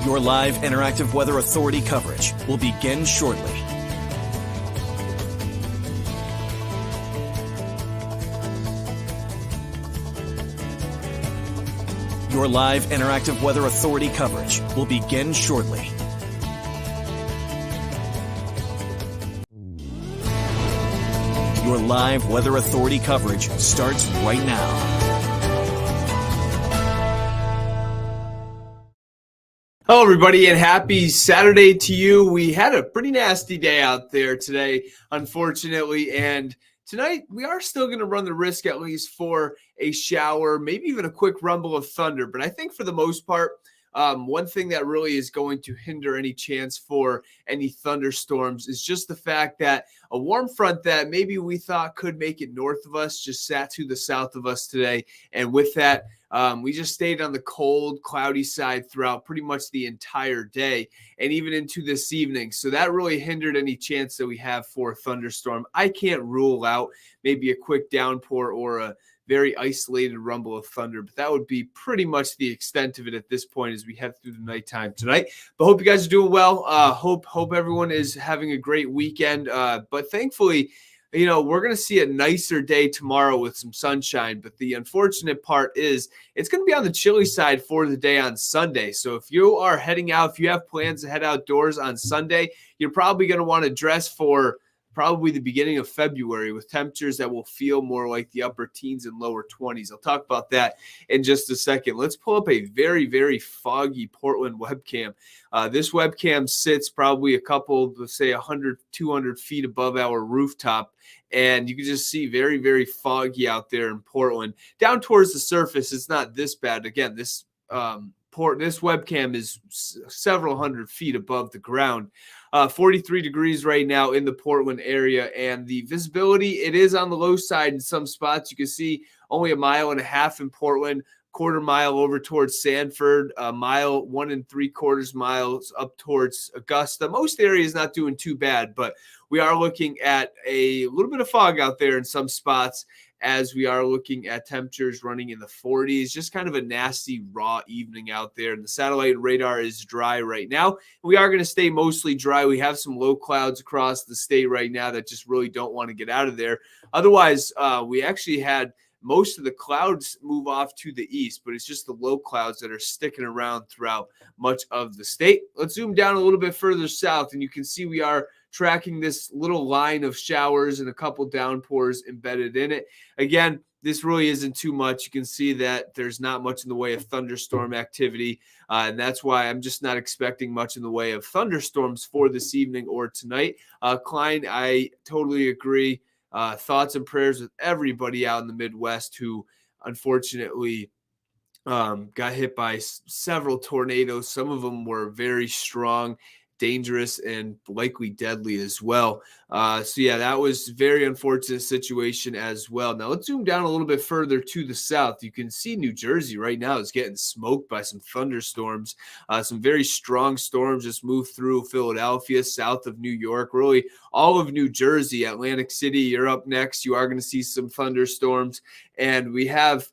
Your live interactive Weather Authority coverage will begin shortly. Your live interactive Weather Authority coverage will begin shortly. Your live Weather Authority coverage starts right now. Hello, everybody, and happy Saturday to you. We had a pretty nasty day out there today, unfortunately, and tonight we are still going to run the risk at least for a shower, maybe even a quick rumble of thunder. But I think for the most part, one thing that really is going to hinder any chance for any thunderstorms is just the fact that a warm front that maybe we thought could make it north of us just sat to the south of us today. And with that, we just stayed on the cold, cloudy side throughout pretty much the entire day and even into this evening. So that really hindered any chance that we have for a thunderstorm. I can't rule out maybe a quick downpour or a very isolated rumble of thunder, but that would be pretty much the extent of it at this point as we head through the nighttime tonight. But hope you guys are doing well. Hope everyone is having a great weekend. But thankfully, you know, we're going to see a nicer day tomorrow with some sunshine. But the unfortunate part is it's going to be on the chilly side for the day on Sunday. So if you are heading out, if you have plans to head outdoors on Sunday, you're probably going to want to dress for probably the beginning of February with temperatures that will feel more like the upper teens and lower 20s. I'll talk about that in just a second. Let's pull up a very, very foggy Portland webcam. This webcam sits probably a couple, let's say 100, 200 feet above our rooftop. And you can just see very, very foggy out there in Portland. Down towards the surface, it's not this bad. Again, this webcam is several hundred feet above the ground. 43 degrees right now in the Portland area, and the visibility, it is on the low side in some spots. You can see only 1.5 miles in Portland, quarter mile over towards Sanford, 1 3/4 miles up towards Augusta. Most areas not doing too bad, but we are looking at a little bit of fog out there in some spots, as we are looking at temperatures running in the 40s, just kind of a nasty, raw evening out there. And the satellite radar is dry right now. We are going to stay mostly dry. We have some low clouds across the state right now that just really don't want to get out of there. Otherwise, we actually had most of the clouds move off to the east, but it's just the low clouds that are sticking around throughout much of the state. Let's zoom down a little bit further south, and you can see we are tracking this little line of showers and a couple downpours embedded in it. Again, this really isn't too much. You can see that there's not much in the way of thunderstorm activity, and that's why I'm just not expecting much in the way of thunderstorms for this evening or tonight. Klein, I totally agree. Thoughts and prayers with everybody out in the Midwest who unfortunately got hit by several tornadoes. Some of them were very strong, dangerous, and likely deadly as well. So yeah, that was a very unfortunate situation as well. Now let's zoom down a little bit further to the south. You can see New Jersey right now is getting smoked by some thunderstorms. Some very strong storms just moved through Philadelphia, south of New York, really all of New Jersey. Atlantic City, you're up next. You are going to see some thunderstorms, and we have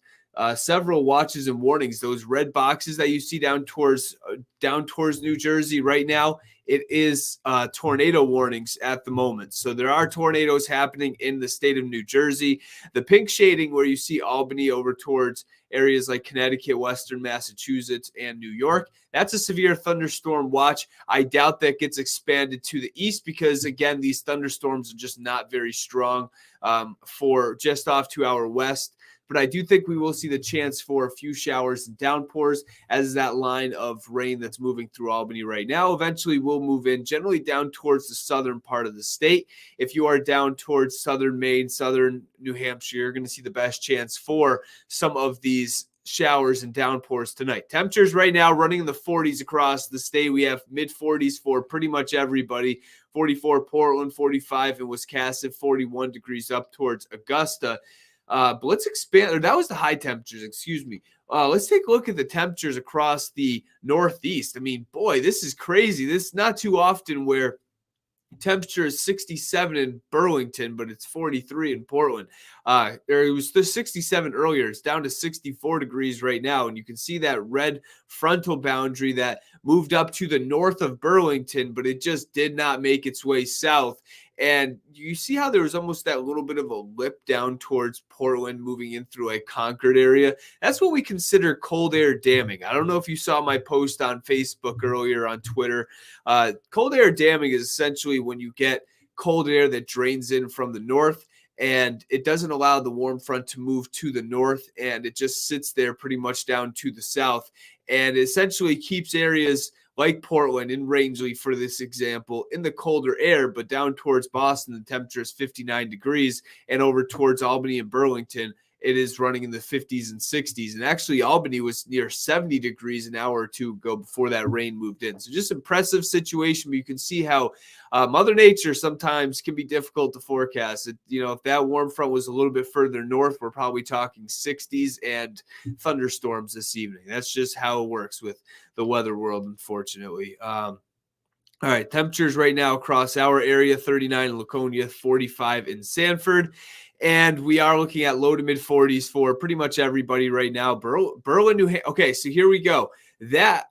several watches and warnings. Those red boxes that you see down towards New Jersey right now, it is tornado warnings at the moment. So there are tornadoes happening in the state of New Jersey. The pink shading where you see Albany over towards areas like Connecticut, Western Massachusetts, and New York, that's a severe thunderstorm watch. I doubt that gets expanded to the east because, again, these thunderstorms are just not very strong for just off to our west. But I do think we will see the chance for a few showers and downpours as that line of rain that's moving through Albany right now eventually will move in, generally down towards the southern part of the state. If you are down towards southern Maine, southern New Hampshire, you're going to see the best chance for some of these showers and downpours tonight. Temperatures right now running in the 40s across the state. We have mid-40s for pretty much everybody. 44 Portland, 45 in Wisconsin, 41 degrees up towards Augusta. But let's expand, or that was the high temperatures, excuse me. Let's take a look at the temperatures across the Northeast. I mean, boy, this is crazy. This is not too often where Temperature is 67 in Burlington, but it's 43 in Portland. Or it was the 67 earlier. It's down to 64 degrees right now. And you can see that red frontal boundary that moved up to the north of Burlington, but it just did not make its way south. And you see how there was almost that little bit of a lip down towards Portland moving in through a Concord area. That's what we consider cold air damming. I don't know if you saw my post on Facebook earlier, on Twitter. Cold air damming is essentially when you get cold air that drains in from the north, and it doesn't allow the warm front to move to the north, and it just sits there pretty much down to the south, and essentially keeps areas like Portland and Rangeley, for this example, in the colder air. But down towards Boston, the temperature is 59 degrees, and over towards Albany and Burlington, it is running in the 50s and 60s. And actually, Albany was near 70 degrees an hour or two ago before that rain moved in. So just impressive situation. But you can see how Mother Nature sometimes can be difficult to forecast. If that warm front was a little bit further north, we're probably talking 60s and thunderstorms this evening. That's just how it works with the weather world, unfortunately. All right, temperatures right now across our area: 39 in Laconia, 45 in Sanford. And we are looking at low to mid 40s for pretty much everybody right now. Berlin, New Hampshire. Okay, so here we go. That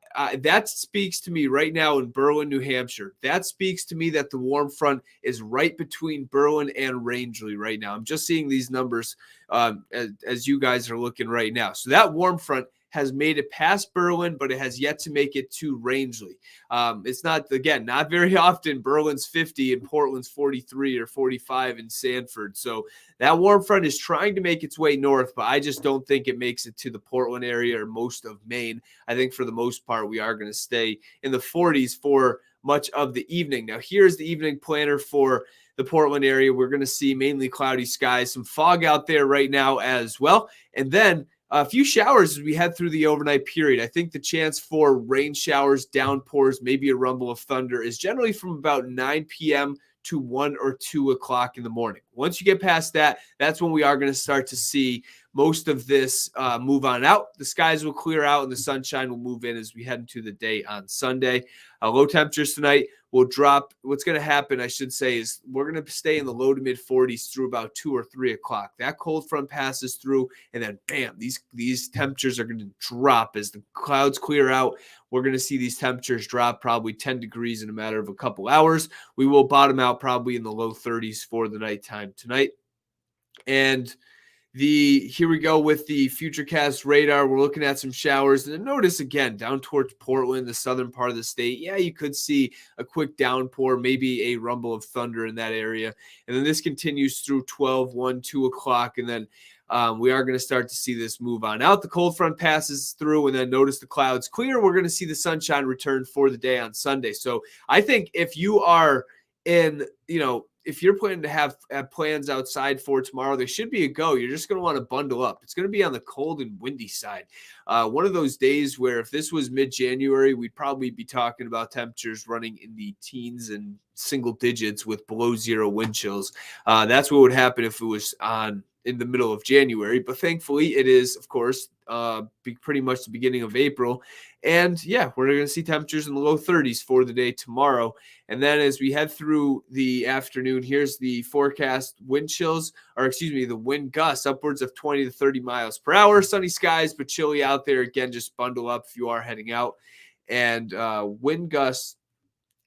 speaks to me right now in Berlin, New Hampshire. That speaks to me that the warm front is right between Berlin and Rangeley right now. I'm just seeing these numbers as you guys are looking right now. So that warm front has made it past Berlin, but it has yet to make it to Rangeley. It's not very often Berlin's 50 and Portland's 43 or 45 in Sanford. So that warm front is trying to make its way north, but I just don't think it makes it to the Portland area or most of Maine. I think for the most part, we are going to stay in the 40s for much of the evening. Now, here's the evening planner for the Portland area. We're going to see mainly cloudy skies, some fog out there right now as well. And then a few showers as we head through the overnight period. I think the chance for rain showers, downpours, maybe a rumble of thunder is generally from about 9 p.m. to 1 or 2 o'clock in the morning. Once you get past that, that's when we are going to start to see most of this move on out. The skies will clear out and the sunshine will move in as we head into the day on Sunday. Low temperatures tonight will drop. What's going to happen, I should say, is we're going to stay in the low to mid 40s through about 2 or 3 o'clock. That cold front passes through, and then bam, these temperatures are going to drop as the clouds clear out. We're going to see these temperatures drop probably 10 degrees in a matter of a couple hours. We will bottom out probably in the low 30s for the nighttime tonight. And here we go with the Futurecast radar. We're looking at some showers. And notice again, down towards Portland, the southern part of the state, yeah, you could see a quick downpour, maybe a rumble of thunder in that area. And then this continues through 12, 1, 2 o'clock. And then we are going to start to see this move on out. The cold front passes through, and then notice the clouds clear. We're going to see the sunshine return for the day on Sunday. So I think if you are if you're planning to have plans outside for tomorrow, they should be a go. You're just going to want to bundle up. It's going to be on the cold and windy side. One of those days where if this was mid-January, we'd probably be talking about temperatures running in the teens and single digits with below zero wind chills. That's what would happen if it was in the middle of January. But thankfully, it is, of course, pretty much the beginning of April. And yeah, we're going to see temperatures in the low 30s for the day tomorrow. And then as we head through the afternoon, here's the forecast the wind gusts upwards of 20 to 30 miles per hour. Sunny skies, but chilly out there. Again, just bundle up if you are heading out. And wind gusts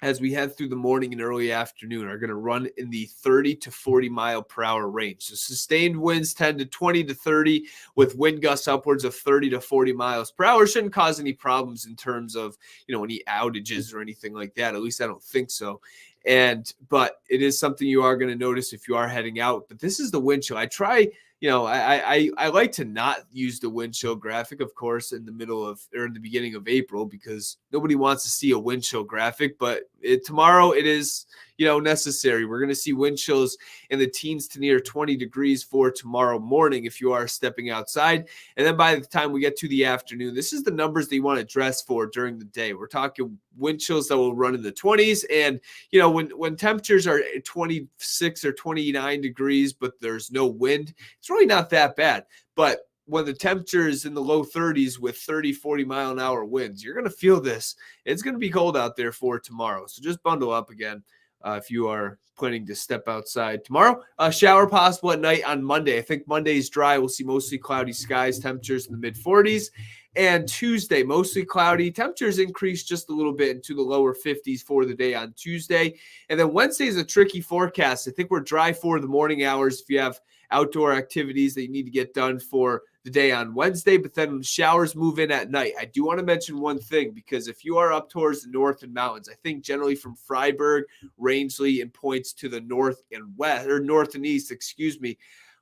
as we head through the morning and early afternoon are going to run in the 30 to 40 mile per hour range. So sustained winds 10 to 20 to 30 with wind gusts upwards of 30 to 40 miles per hour. Shouldn't cause any problems in terms of, any outages or anything like that. At least I don't think so. But it is something you are going to notice if you are heading out. But this is the wind chill. I try, I like to not use the wind chill graphic, of course, in the beginning of April, because nobody wants to see a wind chill graphic. But tomorrow it is, necessary. We're going to see wind chills in the teens to near 20 degrees for tomorrow morning if you are stepping outside. And then by the time we get to the afternoon, this is the numbers that you want to dress for during the day. We're talking wind chills that will run in the 20s. And, when temperatures are 26 or 29 degrees, but there's no wind, it's really not that bad. But when the temperature is in the low 30s with 30, 40 mile an hour winds, you're going to feel this. It's going to be cold out there for tomorrow. So just bundle up again. if you are planning to step outside tomorrow. Shower possible at night on Monday. I think Monday's dry. We'll see mostly cloudy skies, temperatures in the mid 40s. And Tuesday, mostly cloudy. Temperatures increase just a little bit into the lower 50s for the day on Tuesday. And then Wednesday is a tricky forecast. I think we're dry for the morning hours if you have outdoor activities that you need to get done for the day on Wednesday, but then showers move in at night. I do want to mention one thing, because if you are up towards the north and mountains, I think generally from Freiburg, Rangeley, and points to the north and west, or north and east,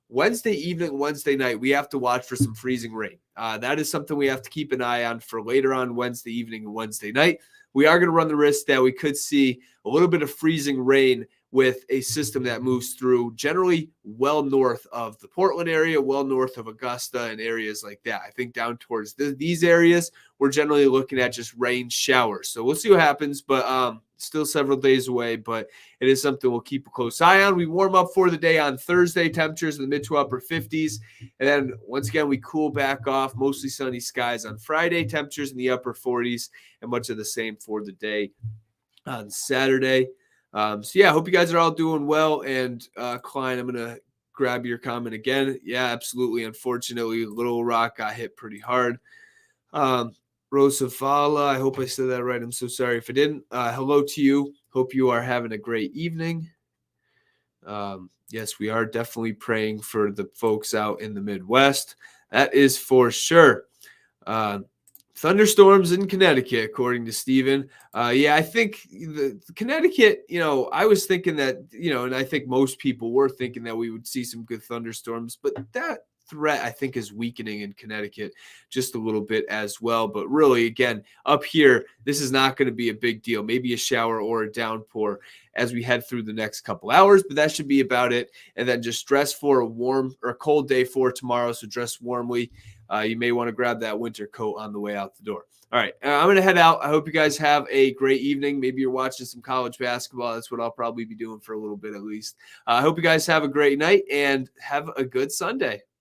Wednesday evening, Wednesday night, we have to watch for some freezing rain. That is something we have to keep an eye on for later on Wednesday evening and Wednesday night. We are going to run the risk that we could see a little bit of freezing rain with a system that moves through generally well north of the Portland area, well north of Augusta and areas like that. I think down towards these areas, we're generally looking at just rain showers. So we'll see what happens, but still several days away, but it is something we'll keep a close eye on. We warm up for the day on Thursday, temperatures in the mid to upper 50s. And then once again, we cool back off, mostly sunny skies on Friday, temperatures in the upper 40s, and much of the same for the day on Saturday. So yeah, I hope you guys are all doing well. And Klein, I'm going to grab your comment again. Yeah, absolutely. Unfortunately, Little Rock got hit pretty hard. Rosavala, I hope I said that right. I'm so sorry if I didn't. Hello to you. Hope you are having a great evening. Yes, we are definitely praying for the folks out in the Midwest. That is for sure. Thunderstorms in Connecticut, according to Steven. Yeah, I think the Connecticut, I was thinking that, and I think most people were thinking that we would see some good thunderstorms, but that threat, I think, is weakening in Connecticut just a little bit as well. But really, again, up here, this is not going to be a big deal. Maybe a shower or a downpour as we head through the next couple hours, but that should be about it. And then just dress for a warm or a cold day for tomorrow. So dress warmly. You may want to grab that winter coat on the way out the door. All right, I'm going to head out. I hope you guys have a great evening. Maybe you're watching some college basketball. That's what I'll probably be doing for a little bit at least. I hope you guys have a great night and have a good Sunday.